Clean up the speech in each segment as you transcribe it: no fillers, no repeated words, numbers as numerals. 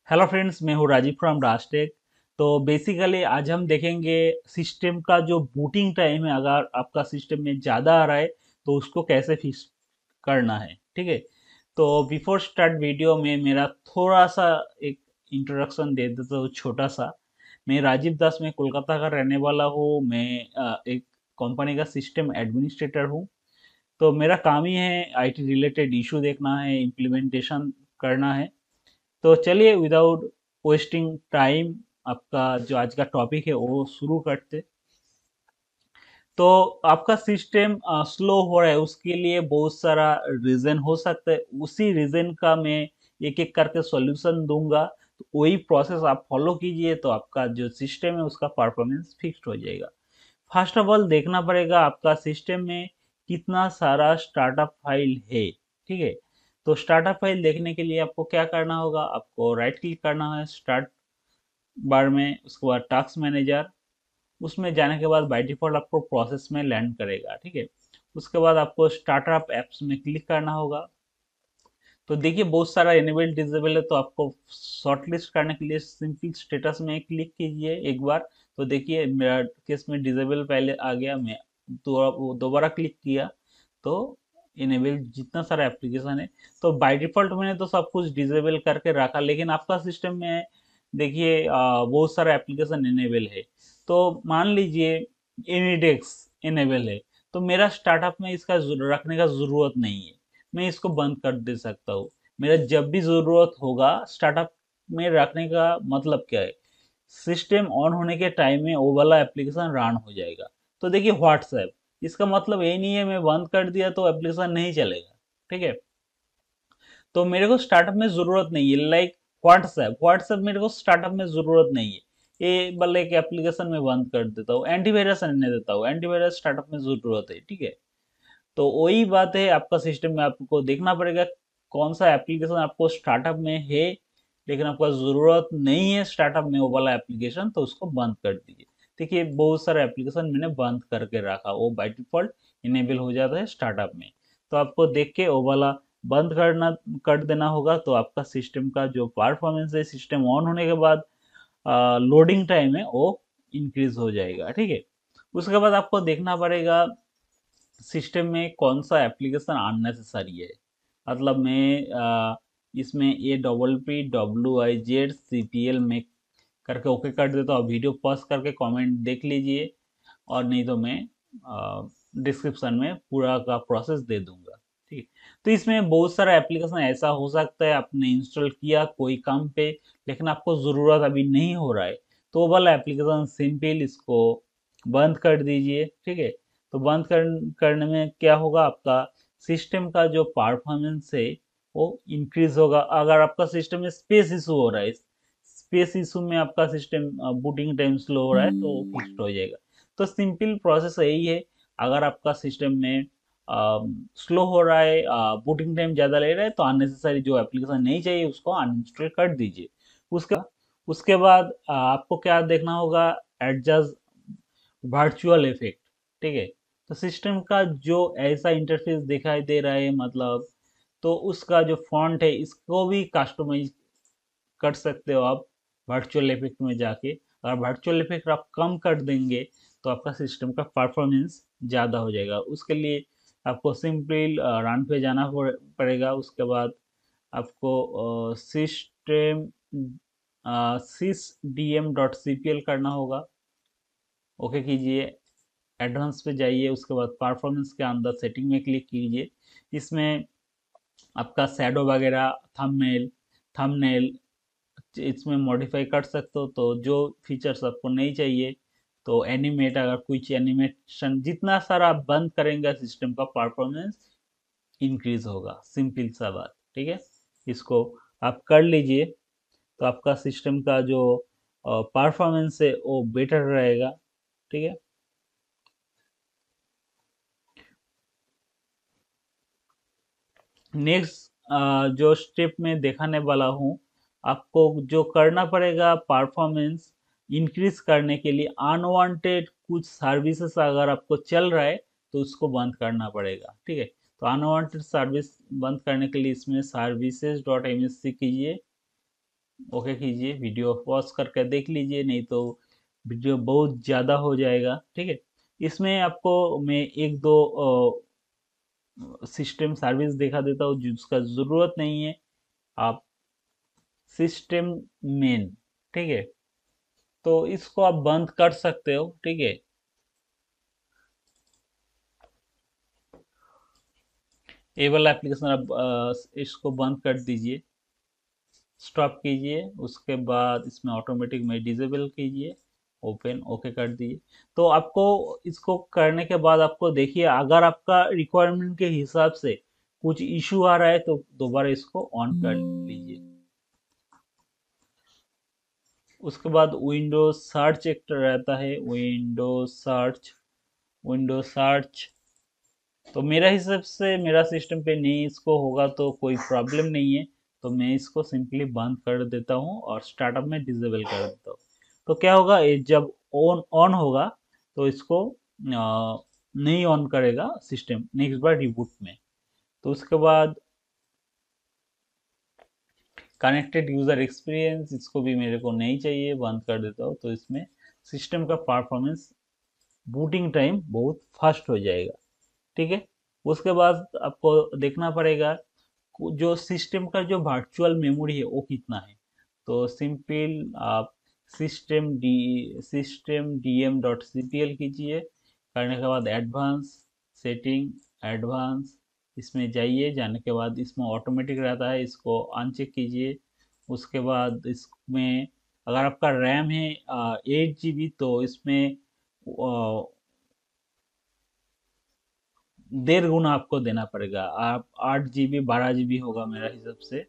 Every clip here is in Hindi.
हेलो फ्रेंड्स, मैं हूँ राजीव फ्रॉम राजटेक। तो बेसिकली आज हम देखेंगे सिस्टम का जो बूटिंग टाइम है, अगर आपका सिस्टम में ज़्यादा आ रहा है तो उसको कैसे फिक्स करना है। ठीक है। तो बिफोर स्टार्ट वीडियो में मेरा थोड़ा सा एक इंट्रोडक्शन दे देता हूँ, छोटा सा। मैं राजीव दास, मैं कोलकाता का रहने वाला हूँ। मैं एक कंपनी का सिस्टम एडमिनिस्ट्रेटर हूँ। तो मेरा काम ही है आईटी रिलेटेड इशू देखना है, इम्प्लीमेंटेशन करना है। तो चलिए विदाउट वेस्टिंग टाइम आपका जो आज का टॉपिक है वो शुरू करते। तो आपका सिस्टम स्लो हो रहा है, उसके लिए बहुत सारा रीजन हो सकता है। उसी रीजन का मैं एक एक करके सॉल्यूशन दूंगा। तो वही प्रोसेस आप फॉलो कीजिए तो आपका जो सिस्टम है उसका परफॉर्मेंस फिक्स्ड हो जाएगा। फर्स्ट ऑफ ऑल देखना पड़ेगा आपका सिस्टम में कितना सारा स्टार्टअप फाइल है। ठीक है। तो स्टार्टअप फाइल देखने के लिए आपको क्या करना होगा, आपको राइट क्लिक करना है स्टार्ट बार में, उसके बाद टास्क मैनेजर। उसमें जाने के बाद बाय डिफॉल्ट आपको प्रोसेस में लैंड करेगा। ठीक है। उसके बाद आपको स्टार्टअप एप्स में क्लिक करना होगा। तो देखिए बहुत सारा इनेबल डिसेबल है, तो आपको शॉर्ट लिस्ट करने के लिए सिंपल स्टेटस में क्लिक कीजिए एक बार। तो देखिए मेरा केस में डिसेबल पहले आ गया, मैं तो दोबारा क्लिक किया तो इनेबल जितना सारा एप्लीकेशन है। तो बाय डिफॉल्ट मैंने तो सब कुछ डिसेबल करके रखा, लेकिन आपका सिस्टम में देखिए बहुत सारा एप्लीकेशन इनेबल है। तो मान लीजिए एनीडेक्स इनेबल है, तो मेरा स्टार्टअप में इसका रखने का जरूरत नहीं है। मैं इसको बंद कर दे सकता हूँ। मेरा जब भी जरूरत होगा स्टार्टअप में रखने का मतलब क्या है, सिस्टम ऑन होने के टाइम में वो वाला एप्लीकेशन रन हो जाएगा। तो देखिए व्हाट्सएप, इसका मतलब ये नहीं है मैं बंद कर दिया तो एप्लीकेशन नहीं चलेगा। ठीक है। तो मेरे को स्टार्टअप में जरूरत नहीं है, लाइक व्हाट्सएप व्हाट्सएप मेरे को स्टार्टअप में जरूरत नहीं है। ये वाला एक एप्लीकेशन में बंद कर देता हूँ, एंटीवायरस रहने देता हूँ, एंटीवायरस स्टार्टअप में जरूरत है। ठीक है। तो वही बात है, आपका सिस्टम में आपको देखना पड़ेगा कौन सा एप्लीकेशन आपको स्टार्टअप में है लेकिन आपका जरूरत नहीं है स्टार्टअप में वो वाला एप्लीकेशन, तो उसको बंद कर दीजिए। देखिए बहुत सारा एप्लीकेशन मैंने बंद करके रखा, वो बाय डिफॉल्ट इनेबल हो जाता है स्टार्टअप में। तो आपको देख के वो वाला बंद करना कर देना होगा, तो आपका सिस्टम का जो परफॉर्मेंस है सिस्टम ऑन होने के बाद लोडिंग टाइम है वो इंक्रीज हो जाएगा। ठीक है। उसके बाद आपको देखना पड़ेगा सिस्टम में कौन सा एप्लीकेशन अननेसेसरी है। मतलब मैं इसमें APPWIZ में करके ओके कर देता हूँ। वीडियो पॉज करके कमेंट देख लीजिए, और नहीं तो मैं डिस्क्रिप्शन में पूरा का प्रोसेस दे दूंगा। ठीक। तो इसमें बहुत सारा एप्लीकेशन ऐसा हो सकता है आपने इंस्टॉल किया कोई काम पे, लेकिन आपको ज़रूरत अभी नहीं हो रहा है, तो वो वाला एप्लीकेशन सिंपल इसको बंद कर दीजिए। ठीक है। तो करने में क्या होगा, आपका सिस्टम का जो परफॉर्मेंस है वो इंक्रीज होगा। अगर आपका सिस्टम में स्पेस इशू हो रहा है, स्पेस इशू में आपका सिस्टम बूटिंग टाइम स्लो हो रहा है, तो फिक्स्ड हो जाएगा। तो सिंपल प्रोसेस यही है। अगर आपका सिस्टम में स्लो हो रहा है, बूटिंग टाइम ज़्यादा ले रहा है, तो अननेसेसरी जो एप्लीकेशन नहीं चाहिए उसको अनइंस्टॉल कर दीजिए। उसके उसके बाद आपको क्या देखना होगा, एडजस्ट वर्चुअल इफेक्ट। ठीक है। तो सिस्टम का जो ऐसा इंटरफेस दिखाई दे रहा है, मतलब तो उसका जो फॉन्ट है इसको भी कस्टमाइज कर सकते हो आप वर्चुअल इफेक्ट में जाके। अगर वर्चुअल इफेक्ट आप कम कर देंगे तो आपका सिस्टम का परफॉर्मेंस ज़्यादा हो जाएगा। उसके लिए आपको सिंपल रन पे जाना पड़ेगा। उसके बाद आपको सिस्टम sysdm.cpl करना होगा। ओके कीजिए, एडवांस पे जाइए, उसके बाद परफॉर्मेंस के अंदर सेटिंग में क्लिक कीजिए। इसमें आपका शैडो वगैरह, थंबनेल थंबनेल इसमें मॉडिफाई कर सकते हो। तो जो फीचर्स आपको नहीं चाहिए, तो एनिमेट, अगर कुछ एनिमेशन जितना सारा आप बंद करेंगे सिस्टम का परफॉर्मेंस इंक्रीज होगा। सिंपल सा बात। ठीक है। इसको आप कर लीजिए तो आपका सिस्टम का जो परफॉर्मेंस है वो बेटर रहेगा। ठीक है। नेक्स्ट जो स्टेप में दिखाने वाला हूँ, आपको जो करना पड़ेगा परफॉर्मेंस इंक्रीज करने के लिए, अनवांटेड कुछ सर्विसेज अगर आपको चल रहा है तो उसको बंद करना पड़ेगा। ठीक है। तो अनवांटेड सर्विस बंद करने के लिए इसमें services.msc कीजिए। ओके कीजिए, वीडियो पॉज करके देख लीजिए, नहीं तो वीडियो बहुत ज़्यादा हो जाएगा। ठीक है, इसमें आपको मैं एक दो सिस्टम सर्विस दिखा देता हूँ जिसका ज़रूरत नहीं है। आप सिस्टम मेन, ठीक है, तो इसको आप बंद कर सकते हो। ठीक है, ये वाला एप्लीकेशन आप इसको बंद कर दीजिए, स्टॉप कीजिए। उसके बाद इसमें ऑटोमेटिक में डिसेबल कीजिए, ओपन ओके कर दीजिए। तो आपको इसको करने के बाद आपको देखिए, अगर आपका रिक्वायरमेंट के हिसाब से कुछ इशू आ रहा है तो दोबारा इसको ऑन कर लीजिए। उसके बाद विंडोज सर्च एक रहता है, विंडोज सर्च। तो मेरा हिसाब से मेरा सिस्टम पे नहीं इसको होगा तो कोई प्रॉब्लम नहीं है, तो मैं इसको सिंपली बंद कर देता हूँ और स्टार्टअप में डिसेबल कर देता हूँ। तो क्या होगा, ये जब ऑन ऑन होगा तो इसको नहीं ऑन करेगा सिस्टम नेक्स्ट बार रिबूट में। तो उसके बाद कनेक्टेड यूजर एक्सपीरियंस, इसको भी मेरे को नहीं चाहिए, बंद कर देता हूँ। तो इसमें सिस्टम का परफॉर्मेंस बूटिंग टाइम बहुत फास्ट हो जाएगा। ठीक है, उसके बाद आपको देखना पड़ेगा जो सिस्टम का जो वर्चुअल मेमोरी है वो कितना है। तो सिंपल आप system DM dot C P L कीजिए। करने के बाद एडवांस सेटिंग, एडवांस इसमें जाइए। जाने के बाद इसमें ऑटोमेटिक रहता है, इसको अनचेक कीजिए। उसके बाद इसमें अगर आपका रैम है 8 GB, तो इसमें 1.5 गुना आपको देना पड़ेगा। आप 8 GB 12 GB होगा मेरा हिसाब से।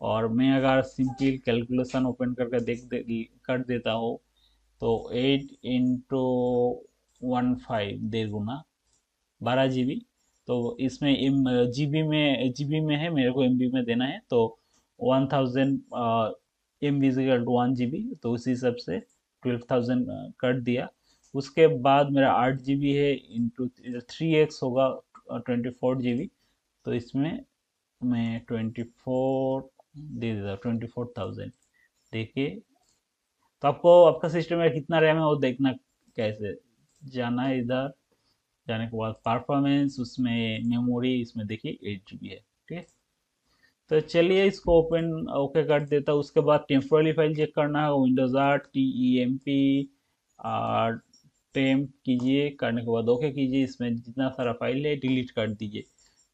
और मैं अगर सिंपल कैलकुलेशन ओपन करके कर देता हूँ, तो 8 × 15, 1.5 गुना 12 GB। तो इसमें जीबी में है, मेरे को एमबी में देना है। तो 1000 MB इक्वल टू 1 GB, तो उसी हिसाब से 12,000 कर दिया। उसके बाद मेरा 8 GB है, इंटू 3x होगा 24 GB। तो इसमें मैं 24 दे देता, 24,000। देखिए, तो आपको आपका सिस्टम में कितना रैम है वो देखना कैसे, जाना है इधर। जाने के बाद परफॉर्मेंस, उसमें मेमोरी, इसमें देखिए 8 GB है। ठीक है, तो चलिए इसको ओपन ओके कर देता हूँ। उसके बाद टेम्पोररी फाइल चेक करना है, विंडोज 8 TEMP और टेम्प कीजिए। करने के बाद ओके कीजिए। इसमें जितना सारा फाइल है डिलीट कर दीजिए।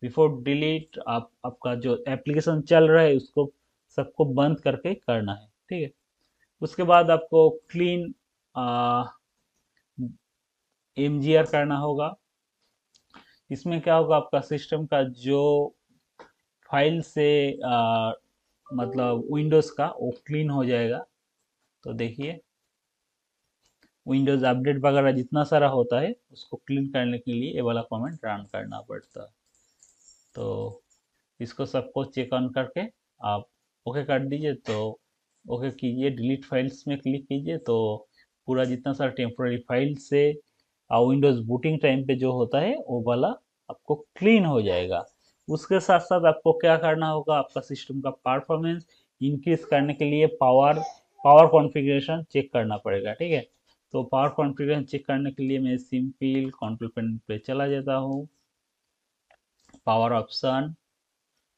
बिफोर डिलीट आप आपका जो एप्लीकेशन चल रहा है उसको सबको बंद करके करना है। ठीक है, उसके बाद आपको क्लीन MGR करना होगा। इसमें क्या होगा, आपका सिस्टम का जो फाइल से मतलब विंडोज का वो क्लीन हो जाएगा। तो देखिए, विंडोज अपडेट वगैरह जितना सारा होता है उसको क्लीन करने के लिए ये वाला कमेंट रन करना पड़ता है। तो इसको सबको चेक ऑन करके आप ओके कर दीजिए। तो ओके कीजिए, डिलीट फाइल्स में क्लिक कीजिए, तो पूरा जितना सारा टेम्पोररी फाइल से विंडोज बूटिंग टाइम पे जो होता है वो वाला आपको क्लीन हो जाएगा। उसके साथ साथ आपको क्या करना होगा, आपका सिस्टम का परफॉर्मेंस इंक्रीज करने के लिए पावर पावर कॉन्फ़िगरेशन चेक करना पड़ेगा। ठीक है, तो पावर कॉन्फ़िगरेशन चेक करने के लिए मैं सिंपल कंट्रोल पैनल पे चला जाता हूँ, पावर ऑप्शन।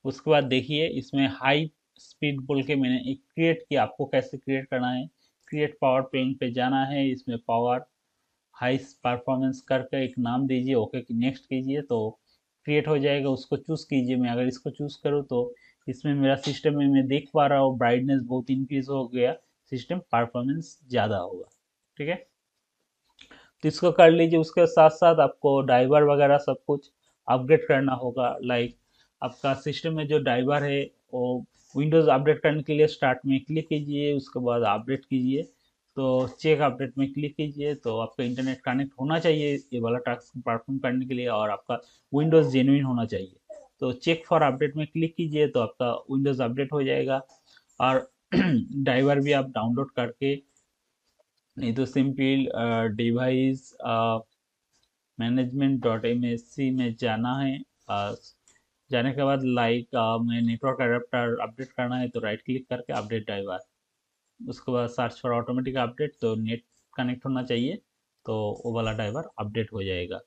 उसके बाद देखिए, इसमें हाई स्पीड बोल के मैंने एक क्रिएट किया। आपको कैसे क्रिएट करना है, क्रिएट पावर प्लेन पे जाना है, इसमें पावर हाई परफॉर्मेंस करके एक नाम दीजिए, ओके नेक्स्ट कीजिए, तो क्रिएट हो जाएगा। उसको चूज कीजिए। मैं अगर इसको चूज करूँ तो इसमें मेरा सिस्टम में मैं देख पा रहा हूँ ब्राइटनेस बहुत इंक्रीज हो गया, सिस्टम परफॉर्मेंस ज़्यादा होगा। ठीक है, तो इसको कर लीजिए। उसके साथ साथ आपको ड्राइवर वगैरह सब कुछ अपडेट करना होगा। लाइक आपका सिस्टम में जो ड्राइवर है वो विंडोज़ अपडेट करने के लिए स्टार्ट में क्लिक कीजिए, उसके बाद अपडेट कीजिए। तो चेक अपडेट में क्लिक कीजिए, तो आपका इंटरनेट कनेक्ट होना चाहिए ये वाला टास्क परफॉर्म करने के लिए, और आपका विंडोज़ जेन्युइन होना चाहिए। तो चेक फॉर अपडेट में क्लिक कीजिए, तो आपका विंडोज़ अपडेट हो जाएगा। और ड्राइवर भी आप डाउनलोड करके, नहीं तो simple device management dot MSC में जाना है। जाने के बाद लाइक मैं नेटवर्क एडाप्टर अपडेट करना है तो राइट क्लिक करके अपडेट ड्राइवर, उसके बाद सर्च फॉर ऑटोमेटिक अपडेट, तो नेट कनेक्ट होना चाहिए तो वो वाला ड्राइवर अपडेट हो जाएगा।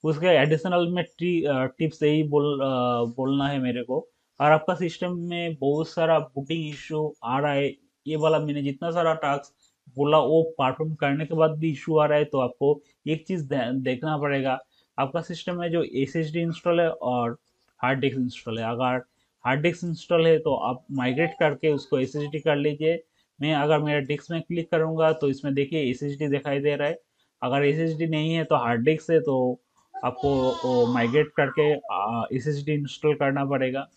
उसके एडिशनल में टिप्स यही बोलना है मेरे को। और आपका सिस्टम में बहुत सारा बूटिंग इशू आ रहा है, ये वाला मैंने जितना सारा टास्क बोला वो परफॉर्म करने के बाद भी इशू आ रहा है, तो आपको एक चीज़ देखना पड़ेगा। आपका सिस्टम में जो एसएसडी इंस्टॉल है और हार्ड डिस्क इंस्टॉल है, अगर हार्ड डिस्क इंस्टॉल है तो आप माइग्रेट करके उसको एसएसडी कर लीजिए। मैं अगर मेरा डिस्क में क्लिक करूंगा तो इसमें देखिए एसएसडी दिखाई दे रहा है। अगर एसएसडी नहीं है तो हार्ड डिस्क है, तो आपको माइग्रेट करके एसएसडी इंस्टॉल करना पड़ेगा।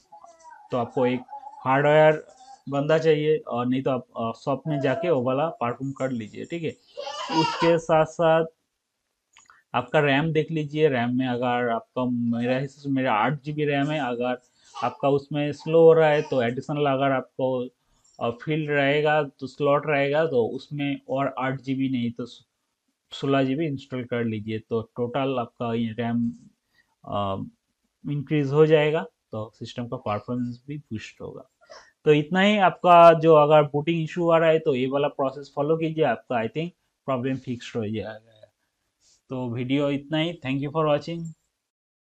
तो आपको एक हार्डवेयर बंदा चाहिए, और नहीं तो आप शॉप में जाके वो वाला परफॉर्म कर लीजिए, ठीक है। उसके साथ साथ आपका रैम देख लीजिए। रैम में अगर आपका, मेरा हिसाब से मेरा 8 GB रैम है, अगर आपका उसमें स्लो हो रहा है तो एडिशनल अगर आपको फील्ड रहेगा तो स्लॉट रहेगा तो उसमें और 8 GB नहीं तो 16 GB इंस्टॉल कर लीजिए, तो टोटल आपका ये रैम इंक्रीज हो जाएगा, तो सिस्टम का परफॉर्मेंस भी बूस्ट होगा। तो इतना ही आपका, जो अगर बूटिंग इशू आ रहा है तो ये वाला प्रोसेस फॉलो कीजिए, आपका आई थिंक प्रॉब्लम फिक्स हो जाएगा। तो वीडियो इतना ही, थैंक यू फॉर वॉचिंग।